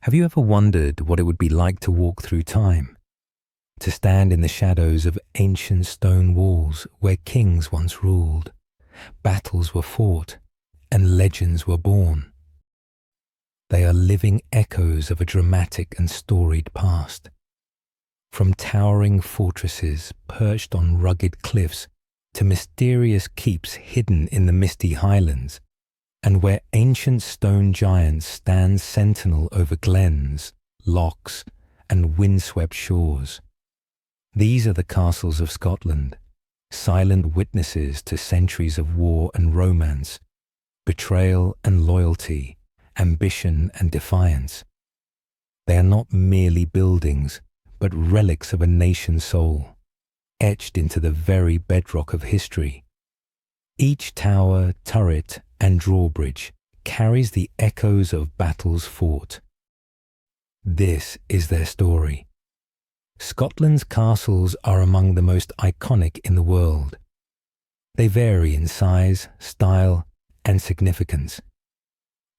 Have you ever wondered what it would be like to walk through time? To stand in the shadows of ancient stone walls where kings once ruled, battles were fought, and legends were born. They are living echoes of a dramatic and storied past. From towering fortresses perched on rugged cliffs to mysterious keeps hidden in the misty highlands, and where ancient stone giants stand sentinel over glens, lochs, and windswept shores. These are the castles of Scotland, silent witnesses to centuries of war and romance, betrayal and loyalty, ambition and defiance. They are not merely buildings, but relics of a nation's soul, etched into the very bedrock of history. Each tower, turret, and drawbridge carries the echoes of battles fought. This is their story. Scotland's castles are among the most iconic in the world. They vary in size, style, and significance.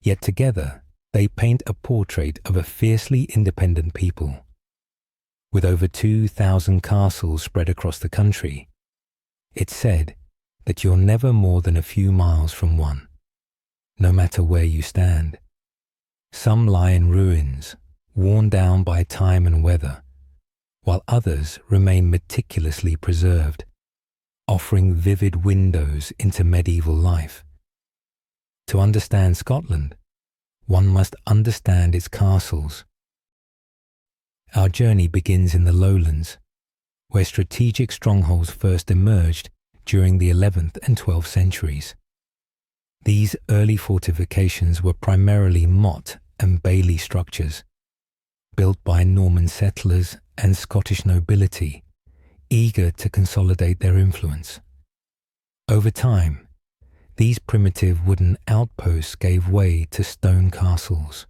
Yet together, they paint a portrait of a fiercely independent people. With over 2,000 castles spread across the country, it's said that you're never more than a few miles from one, no matter where you stand. Some lie in ruins, worn down by time and weather, while others remain meticulously preserved, offering vivid windows into medieval life. To understand Scotland, one must understand its castles. Our journey begins in the lowlands, where strategic strongholds first emerged during the 11th and 12th centuries. These early fortifications were primarily motte and bailey structures, built by Norman settlers and Scottish nobility, eager to consolidate their influence. Over time, these primitive wooden outposts gave way to stone castles,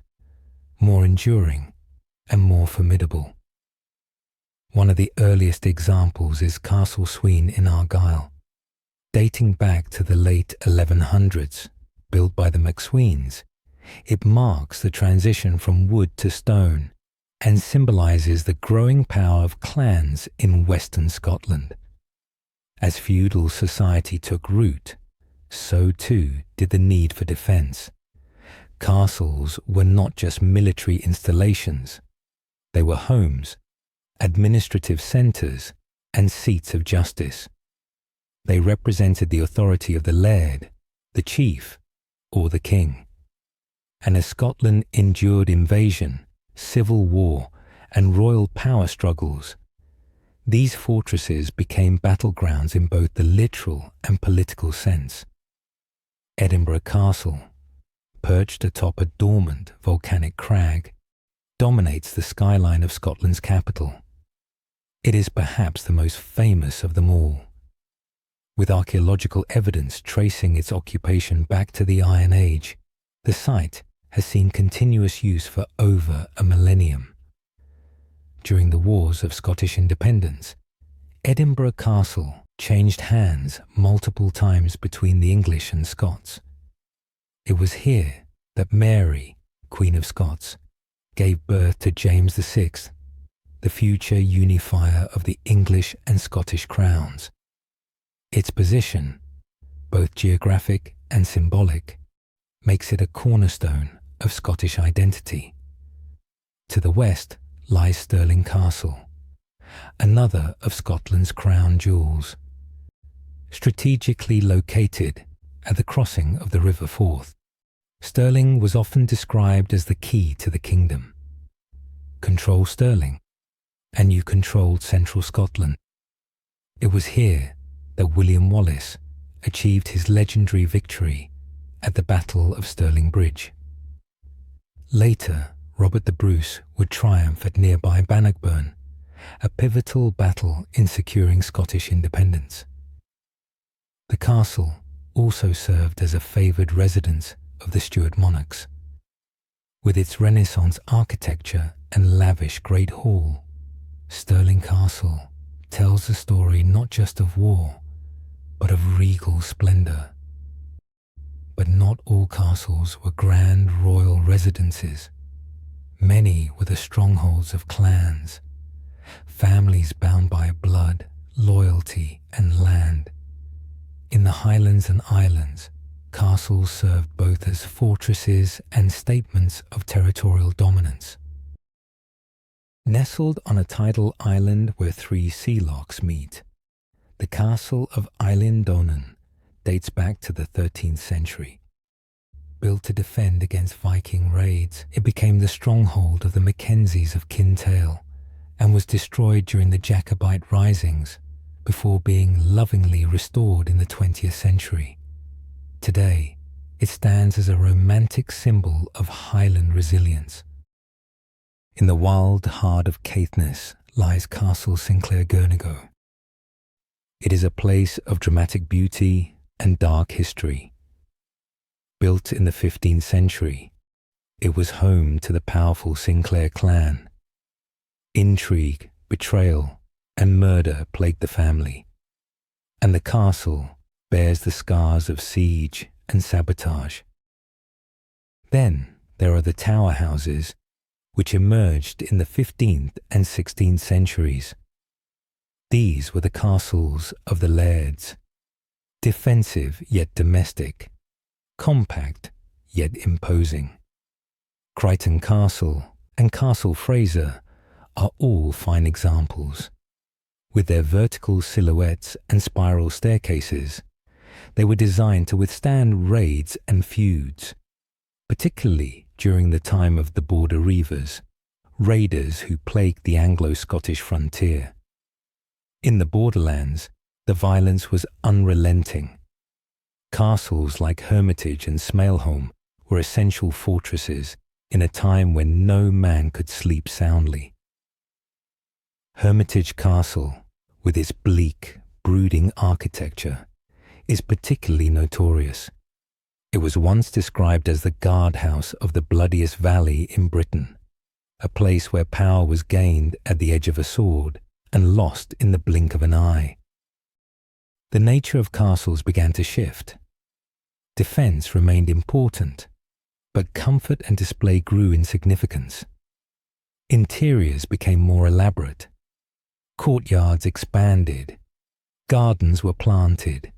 more enduring and more formidable. One of the earliest examples is Castle Sween in Argyll, dating back to the late 1100s, built by the MacSweens. It marks the transition from wood to stone and symbolises the growing power of clans in western Scotland. As feudal society took root, so too did the need for defence. Castles were not just military installations. They were homes, administrative centres, and seats of justice. They represented the authority of the laird, the chief, or the king. And as Scotland endured invasion, civil war, and royal power struggles, these fortresses became battlegrounds in both the literal and political sense. Edinburgh Castle, perched atop a dormant volcanic crag, dominates the skyline of Scotland's capital. It is perhaps the most famous of them all, with archaeological evidence tracing its occupation back to the Iron Age. The site has seen continuous use for over a millennium. During the Wars of Scottish Independence, Edinburgh Castle changed hands multiple times between the English and Scots. It was here that Mary, Queen of Scots, gave birth to James VI, the future unifier of the English and Scottish crowns. Its position, both geographic and symbolic, makes it a cornerstone of Scottish identity. To the west lies Stirling Castle, another of Scotland's crown jewels. Strategically located at the crossing of the River Forth, Stirling was often described as the key to the kingdom. Control Stirling, and you controlled central Scotland. It was here that William Wallace achieved his legendary victory at the Battle of Stirling Bridge. Later, Robert the Bruce would triumph at nearby Bannockburn, a pivotal battle in securing Scottish independence. The castle also served as a favoured residence of the Stuart monarchs. With its Renaissance architecture and lavish Great Hall, Stirling Castle tells the story not just of war, but of regal splendour. But not all castles were grand royal residences. Many were the strongholds of clans, families bound by blood, loyalty, and land. In the highlands and islands, castles served both as fortresses and statements of territorial dominance. Nestled on a tidal island where three sea lochs meet, the castle of Eilean Donan dates back to the 13th century. Built to defend against Viking raids, it became the stronghold of the Mackenzies of Kintail and was destroyed during the Jacobite risings before being lovingly restored in the 20th century. Today, it stands as a romantic symbol of Highland resilience. In the wild heart of Caithness lies Castle Sinclair Gurnigo. It is a place of dramatic beauty and dark history. Built in the 15th century, it was home to the powerful Sinclair clan. Intrigue, betrayal, and murder plagued the family, and the castle bears the scars of siege and sabotage. Then there are the tower houses, which emerged in the 15th and 16th centuries. These were the castles of the lairds, defensive yet domestic, compact yet imposing. Crichton Castle and Castle Fraser are all fine examples. With their vertical silhouettes and spiral staircases, they were designed to withstand raids and feuds, particularly during the time of the Border Reivers, raiders who plagued the Anglo-Scottish frontier. In the borderlands, the violence was unrelenting. Castles like Hermitage and Smailholm were essential fortresses in a time when no man could sleep soundly. Hermitage Castle, with its bleak, brooding architecture, is particularly notorious. It was once described as the guardhouse of the bloodiest valley in Britain, a place where power was gained at the edge of a sword and lost in the blink of an eye. The nature of castles began to shift. Defense remained important, but comfort and display grew in significance. Interiors became more elaborate. Courtyards expanded. Gardens were planted.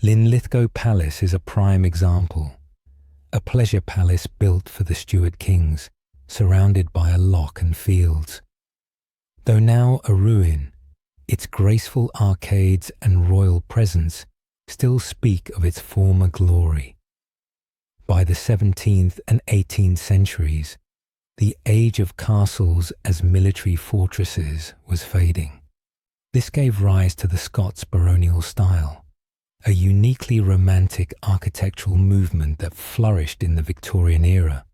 Linlithgow Palace is a prime example, a pleasure palace built for the Stuart kings, surrounded by a loch and fields. Though now a ruin, its graceful arcades and royal presence still speak of its former glory. By the 17th and 18th centuries, the age of castles as military fortresses was fading. This gave rise to the Scots baronial style, a uniquely romantic architectural movement that flourished in the Victorian era.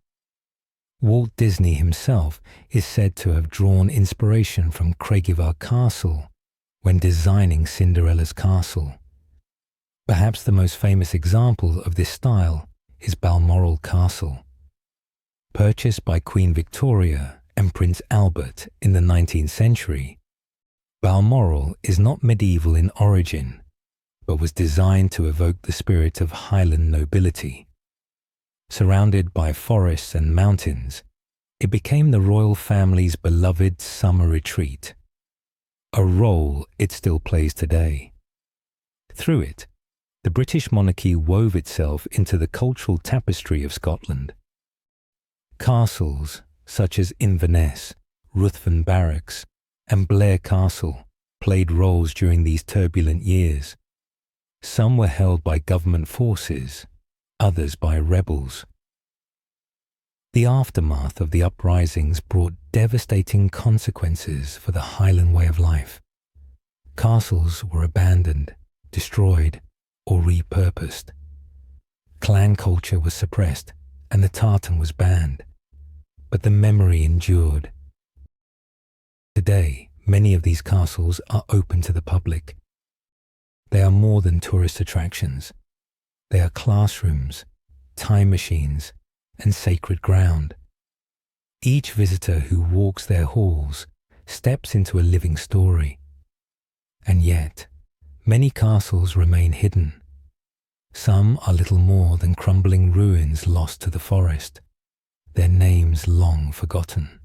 Walt Disney himself is said to have drawn inspiration from Craigievar Castle when designing Cinderella's castle. Perhaps the most famous example of this style is Balmoral Castle. Purchased by Queen Victoria and Prince Albert in the 19th century, Balmoral is not medieval in origin, but was designed to evoke the spirit of Highland nobility. Surrounded by forests and mountains, it became the royal family's beloved summer retreat, a role it still plays today. Through it, the British monarchy wove itself into the cultural tapestry of Scotland. Castles such as Inverness, Ruthven Barracks, and Blair Castle played roles during these turbulent years. Some were held by government forces, others by rebels. The aftermath of the uprisings brought devastating consequences for the Highland way of life. Castles were abandoned, destroyed, or repurposed. Clan culture was suppressed and the tartan was banned, but the memory endured. Today, many of these castles are open to the public. They are more than tourist attractions. They are classrooms, time machines, and sacred ground. Each visitor who walks their halls steps into a living story. And yet, many castles remain hidden. Some are little more than crumbling ruins lost to the forest. their names long forgotten.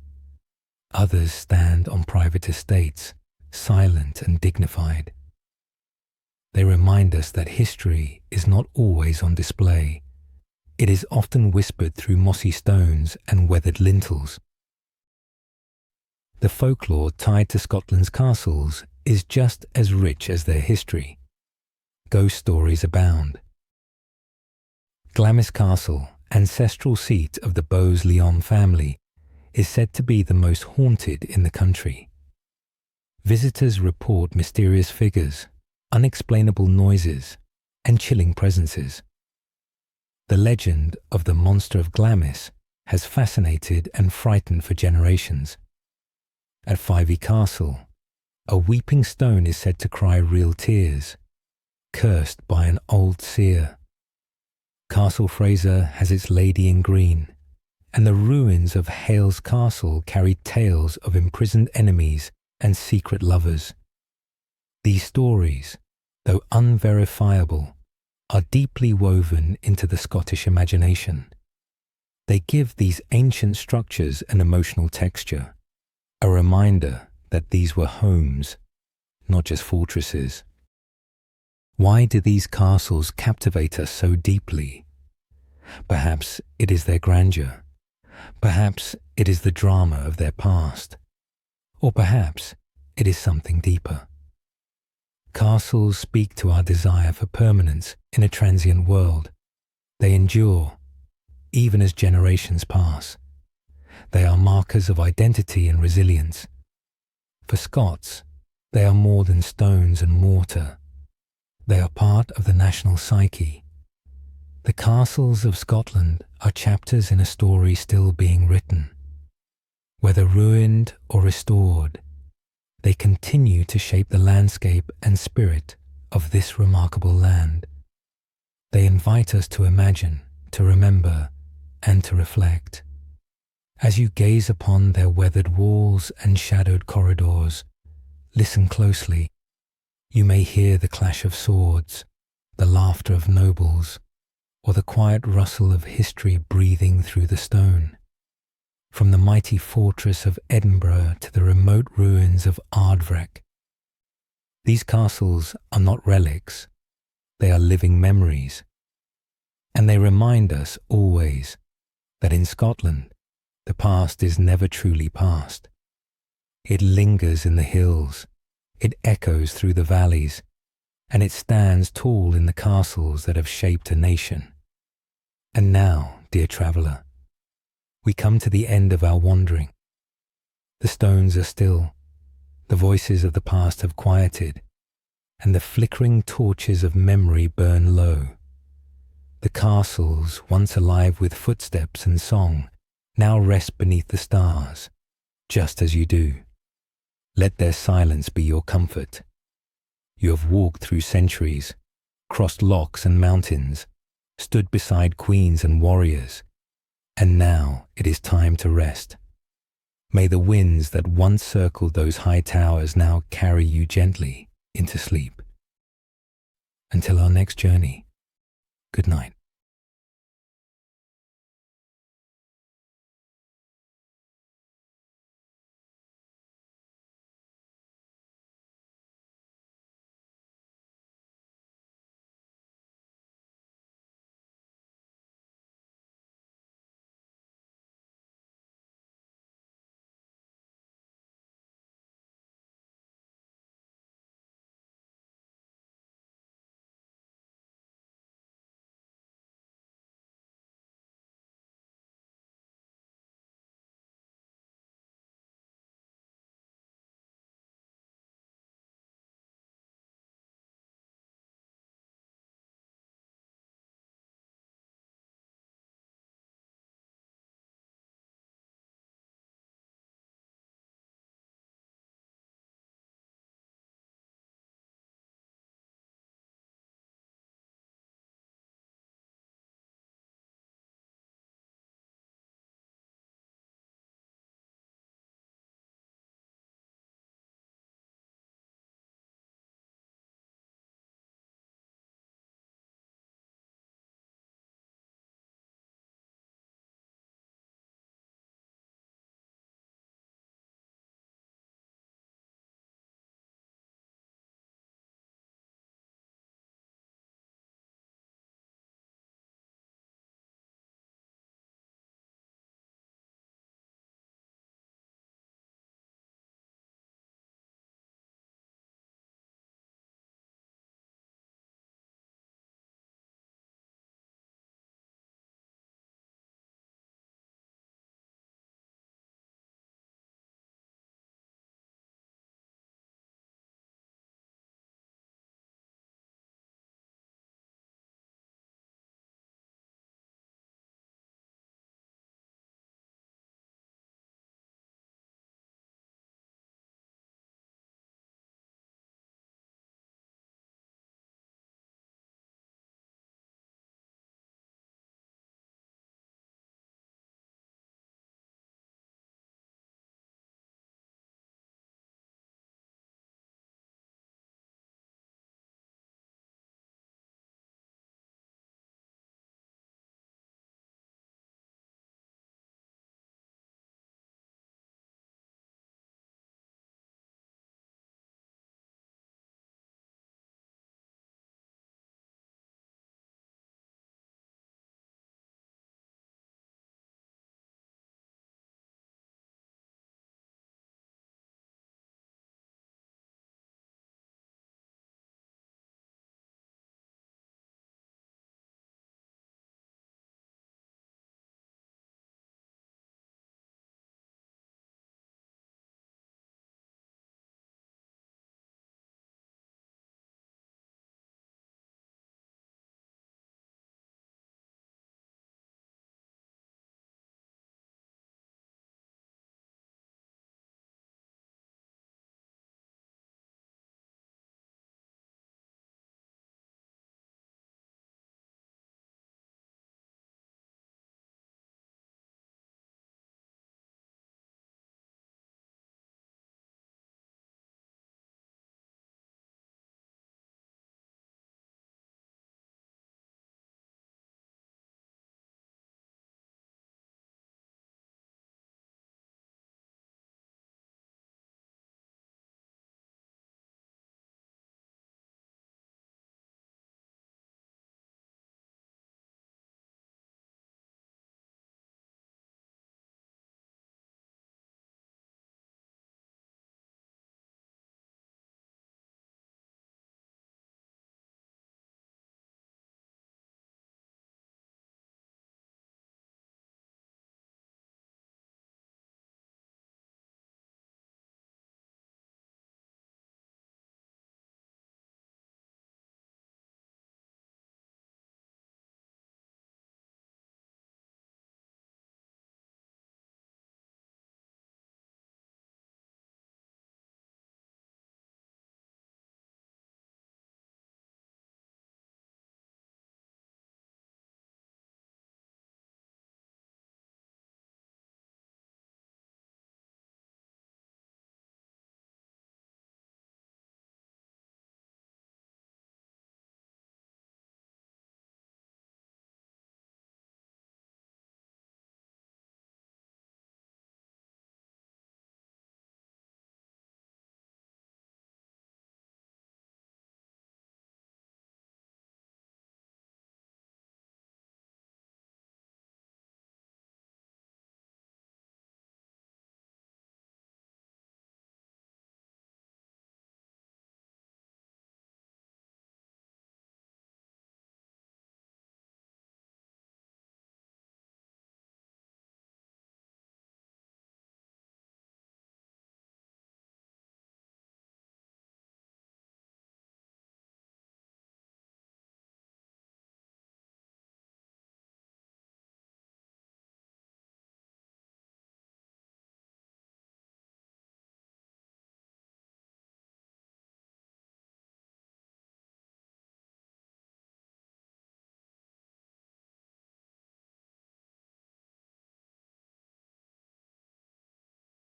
Others stand on private estates, silent and dignified. They remind us that history is not always on display. It is often whispered through mossy stones and weathered lintels. The folklore tied to Scotland's castles is just as rich as their history. Ghost stories abound. Glamis Castle, ancestral seat of the Bowes-Lyon family, is said to be the most haunted in the country. Visitors report mysterious figures, unexplainable noises, and chilling presences. The legend of the monster of Glamis has fascinated and frightened for generations. At Fyvie Castle, a weeping stone is said to cry real tears, cursed by an old seer. Castle Fraser has its lady in green, and the ruins of Hales Castle carry tales of imprisoned enemies and secret lovers. These stories, though unverifiable, are deeply woven into the Scottish imagination. They give these ancient structures an emotional texture, a reminder that these were homes, not just fortresses. Why do these castles captivate us so deeply? Perhaps it is their grandeur. Perhaps it is the drama of their past. Or perhaps it is something deeper. Castles speak to our desire for permanence in a transient world. They endure, even as generations pass. They are markers of identity and resilience. For Scots, they are more than stones and mortar. They are part of the national psyche. The castles of Scotland are chapters in a story still being written. Whether ruined or restored, they continue to shape the landscape and spirit of this remarkable land. They invite us to imagine, to remember, and to reflect. As you gaze upon their weathered walls and shadowed corridors, listen closely. You may hear the clash of swords, the laughter of nobles, or the quiet rustle of history breathing through the stone. From the mighty fortress of Edinburgh to the remote ruins of Ardvrek. These castles are not relics, they are living memories. And they remind us always that in Scotland, the past is never truly past. It lingers in the hills, it echoes through the valleys, and it stands tall in the castles that have shaped a nation. And now, dear traveller, we come to the end of our wandering. The stones are still, the voices of the past have quieted, and the flickering torches of memory burn low. The castles, once alive with footsteps and song, now rest beneath the stars, just as you do. Let their silence be your comfort. You have walked through centuries, crossed lochs and mountains, stood beside queens and warriors, and now it is time to rest. May the winds that once circled those high towers now carry you gently into sleep. Until our next journey, good night.